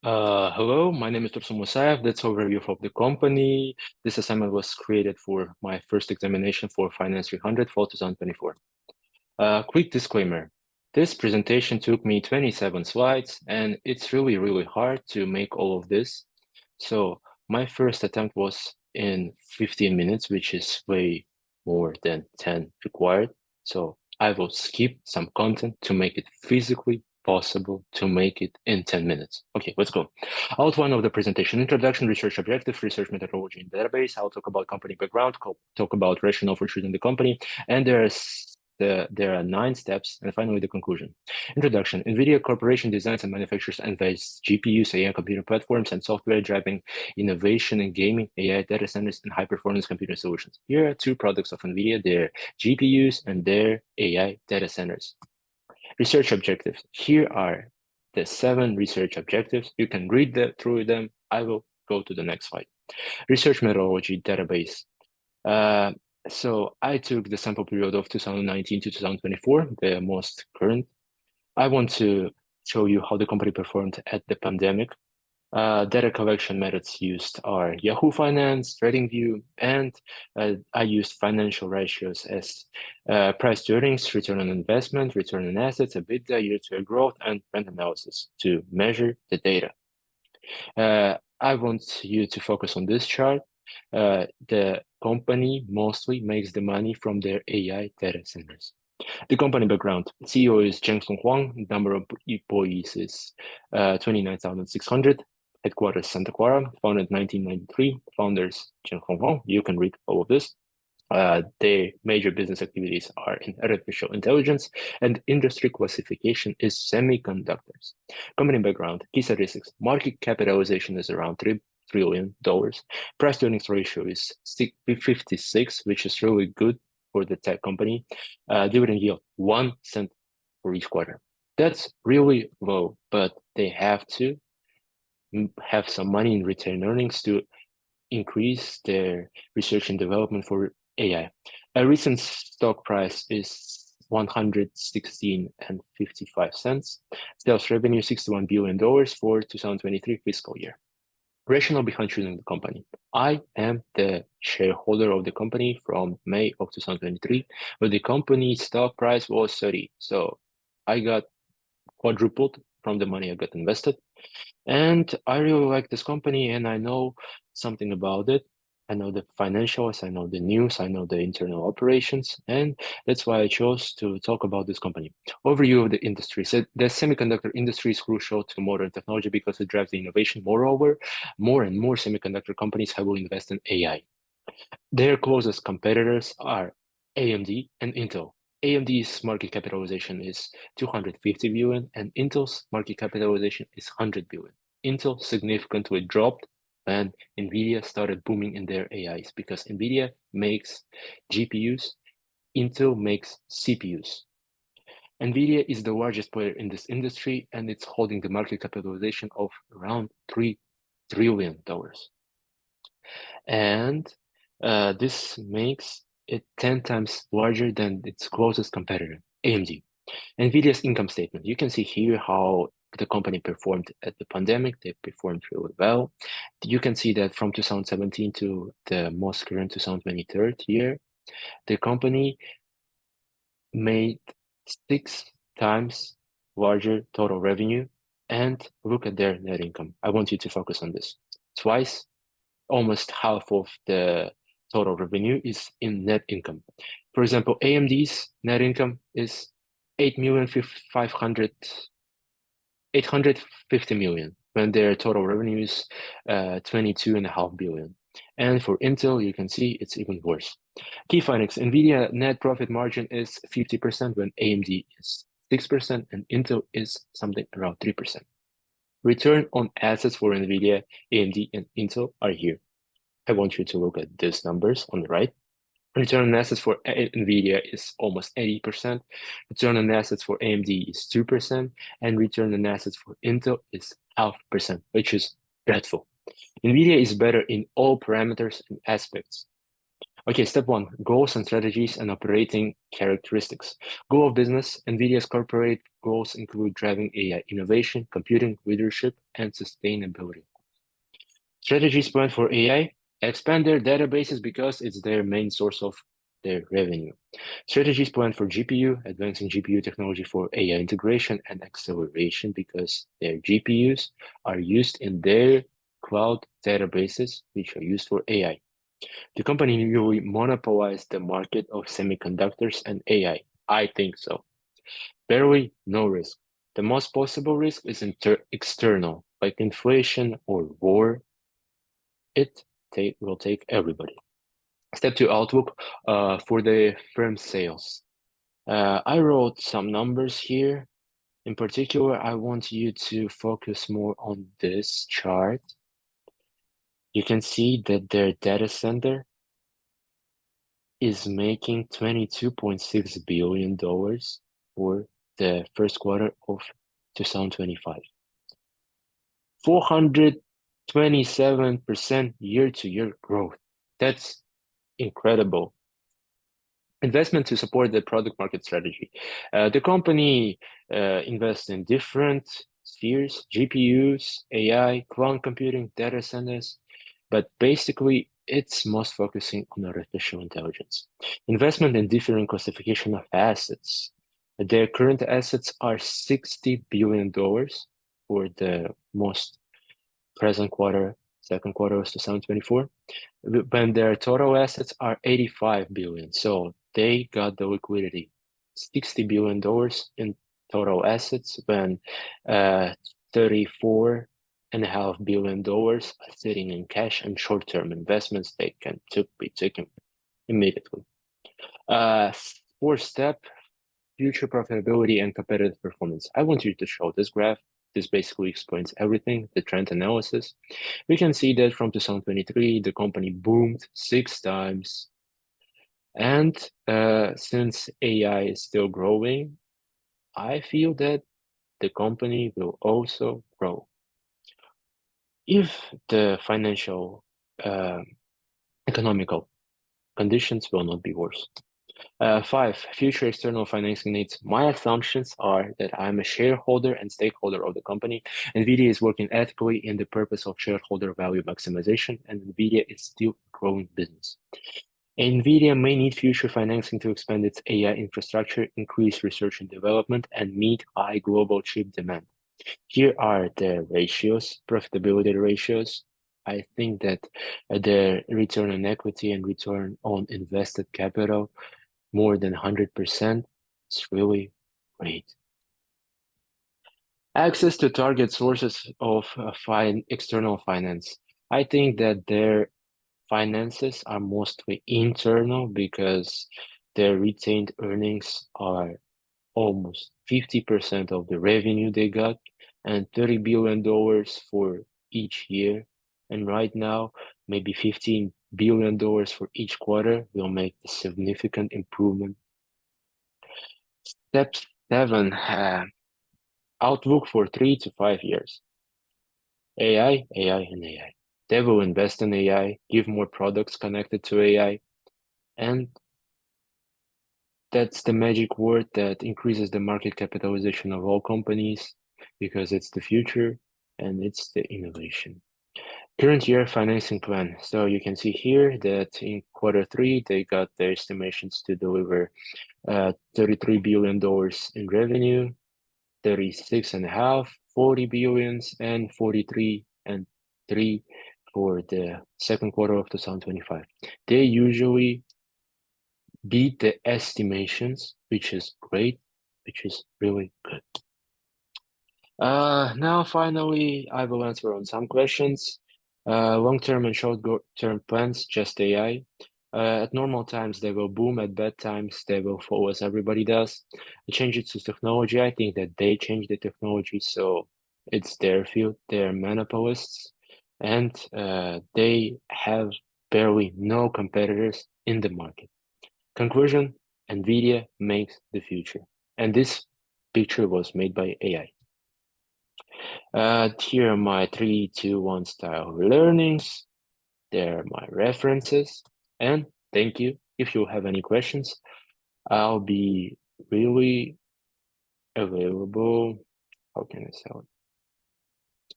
Hello, my name is Tursun Musaev. That's overview of the company. This assignment was created for my first examination for FIN300 fall 2024. Quick disclaimer. This presentation took me 27 slides, and it's really hard to make all of this. So my first attempt was in 15 minutes, which is way more than 10 required. So I will skip some content to make it physically possible to make it in 10 minutes. Okay, let's go. Outline of the presentation: introduction, research objective, research methodology and database. I'll talk about company background, talk about rationale for choosing the company, and there are 9 steps, and finally the conclusion. Introduction: NVIDIA Corporation designs and manufactures advanced GPUs, AI computing platforms, and software driving innovation in gaming, AI data centers, and high-performance computing solutions. Here are 2 products of NVIDIA, their GPUs and their AI data centers. Research objectives. Here are the 7 research objectives. You can read through them. I will go to the next slide. Research methodology database. So I took the sample period of 2019 to 2024, the most current. I want to show you how the company performed at the pandemic. Data collection methods used are Yahoo Finance, TradingView, and I used financial ratios as price to earnings, return on investment, return on assets, EBITDA, year-to-year growth, and trend analysis to measure the data. I want you to focus on this chart. The company mostly makes the money from their AI data centers. The company background: CEO is Cheng-Sung Huang, number of employees is 29,600, headquarters Santa Clara, founded 1993, founders Cheng-Sung Huang. You can read all of this. Their major business activities are in artificial intelligence, and industry classification is semiconductors. Company background: key statistics: market capitalization is around $3 trillion. Price to earnings ratio is 56, which is really good for the tech company. Dividend yield 1 cent for each quarter. That's really low, but they have to have some money in retained earnings to increase their research and development for AI. A recent stock price is 116.55 cents. Sales revenue $61 billion for 2023 fiscal year. Rationale behind choosing the company: I am the shareholder of the company from May of 2023, but the company stock price was 30. So I got quadrupled from the money I got invested. And I really like this company, and I know something about it. I know the financials, I know the news, I know the internal operations, and that's why I chose to talk about this company. Overview of the industry. So the semiconductor industry is crucial to modern technology because it drives the innovation. Moreover, more and more semiconductor companies will invest in AI. Their closest competitors are AMD and Intel. AMD's market capitalization is 250 billion, and Intel's market capitalization is 100 billion. Intel significantly dropped when NVIDIA started booming in their AIs because NVIDIA makes GPUs, Intel makes CPUs. NVIDIA is the largest player in this industry, and it's holding the market capitalization of around $3 trillion. And this makes it 10 times larger than its closest competitor, AMD. NVIDIA's income statement. You can see here how the company performed at the pandemic. They performed really well. You can see that from 2017 to the most current 2023 year, the company made 6 times larger total revenue. And look at their net income. I want you to focus on this. Twice, almost half of the total revenue is in net income. For example, AMD's net income is 850 million, when their total revenue is 22.5 billion. And for Intel, you can see it's even worse. Key findings: NVIDIA net profit margin is 50% when AMD is 6% and Intel is something around 3%. Return on assets for NVIDIA, AMD, and Intel are here. I want you to look at these numbers on the right. Return on assets for NVIDIA is almost 80%. Return on assets for AMD is 2%. And return on assets for Intel is 0.5%, which is dreadful. NVIDIA is better in all parameters and aspects. Okay, step one, goals and strategies and operating characteristics. Goal of business, NVIDIA's corporate goals include driving AI innovation, computing, leadership, and sustainability. Strategies plan for AI, expand their databases because it's their main source of their revenue. Strategies plan for GPU, advancing GPU technology for AI integration and acceleration because their GPUs are used in their cloud databases, which are used for AI. The company nearly monopolized the market of semiconductors and AI. I think so. Barely no risk. The most possible risk is external, like inflation or war. It will take everybody. Step two, outlook for the firm sales. I wrote some numbers here. In particular, I want you to focus more on this chart. You can see that their data center is making $22.6 billion for the first quarter of 2025. 427% year-to-year growth. That's incredible. Investment to support the product market strategy. The company invests in different spheres, GPUs, AI, cloud computing, data centers, but basically it's most focusing on artificial intelligence. Investment in different classification of assets. Their current assets are $60 billion for the most present quarter, second quarter of 2024, when their total assets are 85 billion. So they got the liquidity, $60 billion in total assets when 34.5 billion dollars are sitting in cash and short-term investments they can be taken immediately. Fourth step, future profitability and competitive performance. I want you to show this graph. This basically explains everything, the trend analysis. We can see that from 2023, the company boomed 6 times. And since AI is still growing, I feel that the company will also grow. If the financial economical conditions will not be worse. 5, future external financing needs. My assumptions are that I'm a shareholder and stakeholder of the company. NVIDIA is working ethically in the purpose of shareholder value maximization, and NVIDIA is still a growing business. NVIDIA may need future financing to expand its AI infrastructure, increase research and development, and meet high global chip demand. Here are the ratios, profitability ratios. I think that the return on equity and return on invested capital more than 100% is really great. Access to target sources of external finance. I think that their finances are mostly internal because their retained earnings are almost 50% of the revenue they got and $30 billion for each year. And right now, maybe $15 billion for each quarter will make a significant improvement. Step 7, outlook for 3 to 5 years. AI, AI, and AI. They will invest in AI, give more products connected to AI, and that's the magic word that increases the market capitalization of all companies because it's the future and it's the innovation. Current year financing plan. So you can see here that in quarter 3, they got their estimations to deliver $33 billion in revenue, 36.5, 40 billions, and 43 and 3 for the second quarter of 2025. They usually beat the estimations, which is great, which is really good. Now finally, I will answer on some questions. Long-term and short-term plans, just AI. At normal times, they will boom. At bad times, they will fall as everybody does. Change it to technology. I think that they change the technology, so it's their field. They're monopolists, and they have barely no competitors in the market. Conclusion, NVIDIA makes the future. And this picture was made by AI. Here are my 3, 2, 1 style learnings. There are my references. And Thank you. If you have any questions, I'll be really available. How can I say it?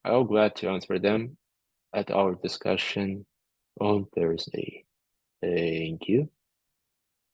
I'll glad to answer them at our discussion on Thursday. Thank you.